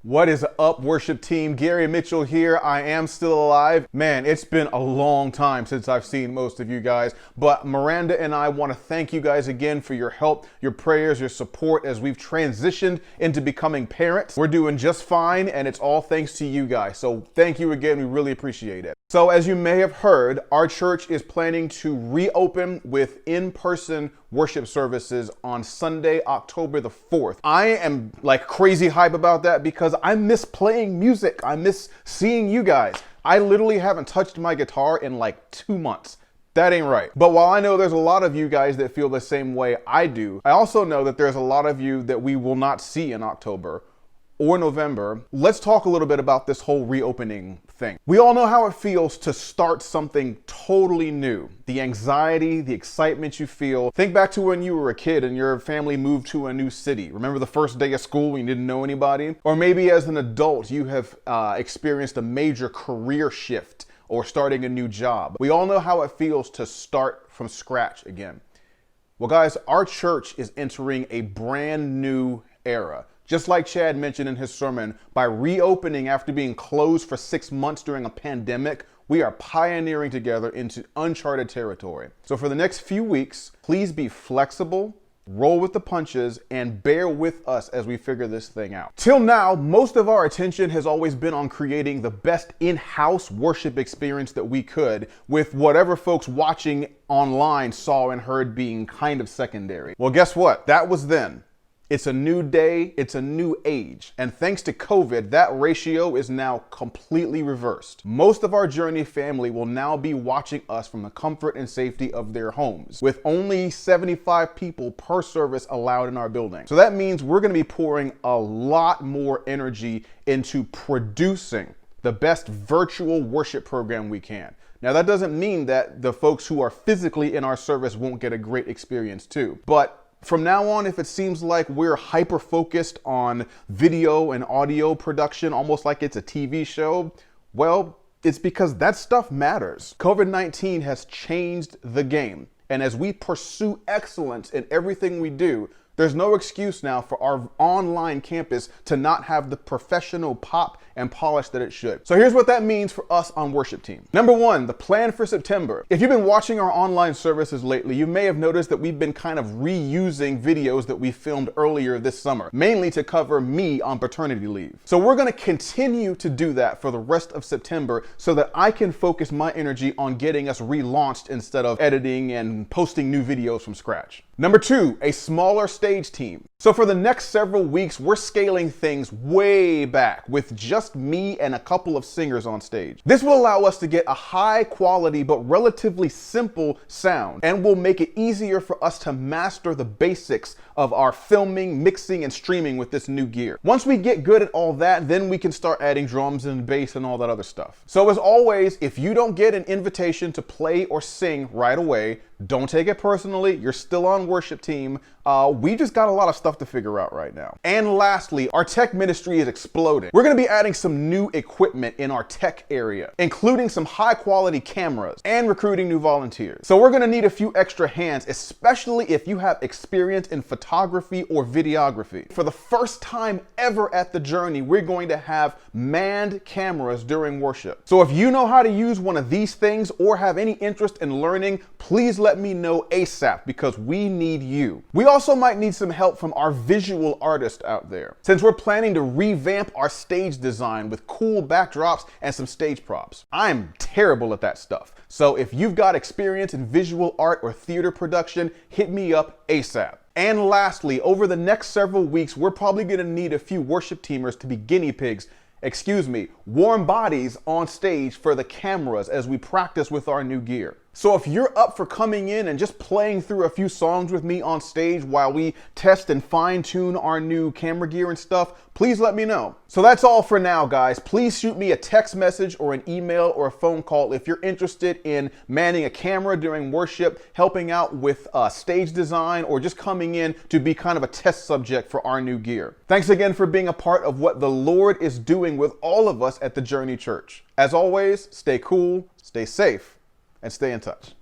What is up, worship team? Gary Mitchell here. I am still alive. Man, it's been a long time since I've seen most of you guys, but Miranda and I want to thank you guys again for your help, your prayers, your support as we've transitioned into becoming parents. We're doing just fine, and it's all thanks to you guys. So thank you again. We really appreciate it. So as you may have heard, our church is planning to reopen with in-person worship services on Sunday, October the 4th. I am like crazy hype about that because I miss playing music. I miss seeing you guys. I literally haven't touched my guitar in like 2 months. That ain't right. But while I know there's a lot of you guys that feel the same way I do, I also know that there's a lot of you that we will not see in October or November. Let's talk a little bit about this whole reopening thing. We all know how it feels to start something totally new. The anxiety, the excitement you feel. Think back to when you were a kid and your family moved to a new city. Remember the first day of school when you didn't know anybody? Or maybe as an adult, you have experienced a major career shift or starting a new job. We all know how it feels to start from scratch again. Well, guys, our church is entering a brand new era. Just like Chad mentioned in his sermon, by reopening after being closed for 6 months during a pandemic, we are pioneering together into uncharted territory. So for the next few weeks, please be flexible, roll with the punches, and bear with us as we figure this thing out. Till now, most of our attention has always been on creating the best in-house worship experience that we could, with whatever folks watching online saw and heard being kind of secondary. Well, guess what? That was then. It's a new day, it's a new age. And thanks to COVID, that ratio is now completely reversed. Most of our Journey family will now be watching us from the comfort and safety of their homes, with only 75 people per service allowed in our building. So that means we're gonna be pouring a lot more energy into producing the best virtual worship program we can. Now, that doesn't mean that the folks who are physically in our service won't get a great experience too, but from now on, if it seems like we're hyper-focused on video and audio production, almost like it's a TV show, well, it's because that stuff matters. COVID-19 has changed the game. And as we pursue excellence in everything we do, there's no excuse now for our online campus to not have the professional pop and polish that it should. So here's what that means for us on worship team. Number one, the plan for September. If you've been watching our online services lately, you may have noticed that we've been kind of reusing videos that we filmed earlier this summer, mainly to cover me on paternity leave. So we're gonna continue to do that for the rest of September so that I can focus my energy on getting us relaunched instead of editing and posting new videos from scratch. Number two, a smaller stage team. So for the next several weeks, we're scaling things way back with just me and a couple of singers on stage. This will allow us to get a high quality but relatively simple sound, and will make it easier for us to master the basics of our filming, mixing, and streaming with this new gear. Once we get good at all that, then we can start adding drums and bass and all that other stuff. So as always, if you don't get an invitation to play or sing right away, don't take it personally. You're still on worship team. We just got a lot of stuff to figure out right now. And lastly, our tech ministry is exploding. We're gonna be adding some new equipment in our tech area, including some high quality cameras and recruiting new volunteers. So we're gonna need a few extra hands, especially if you have experience in photography or videography. For the first time ever at the Journey, we're going to have manned cameras during worship. So if you know how to use one of these things or have any interest in learning, please let me know ASAP because we need you. We also might need some help from our visual artist out there, since we're planning to revamp our stage design with cool backdrops and some stage props. I'm terrible at that stuff. So if you've got experience in visual art or theater production, hit me up ASAP. And lastly, over the next several weeks, we're probably gonna need a few worship teamers to be guinea pigs, warm bodies on stage for the cameras as we practice with our new gear. So if you're up for coming in and just playing through a few songs with me on stage while we test and fine tune our new camera gear and stuff, please let me know. So that's all for now, guys. Please shoot me a text message or an email or a phone call if you're interested in manning a camera during worship, helping out with stage design, or just coming in to be kind of a test subject for our new gear. Thanks again for being a part of what the Lord is doing with all of us at the Journey Church. As always, stay cool, stay safe, and stay in touch.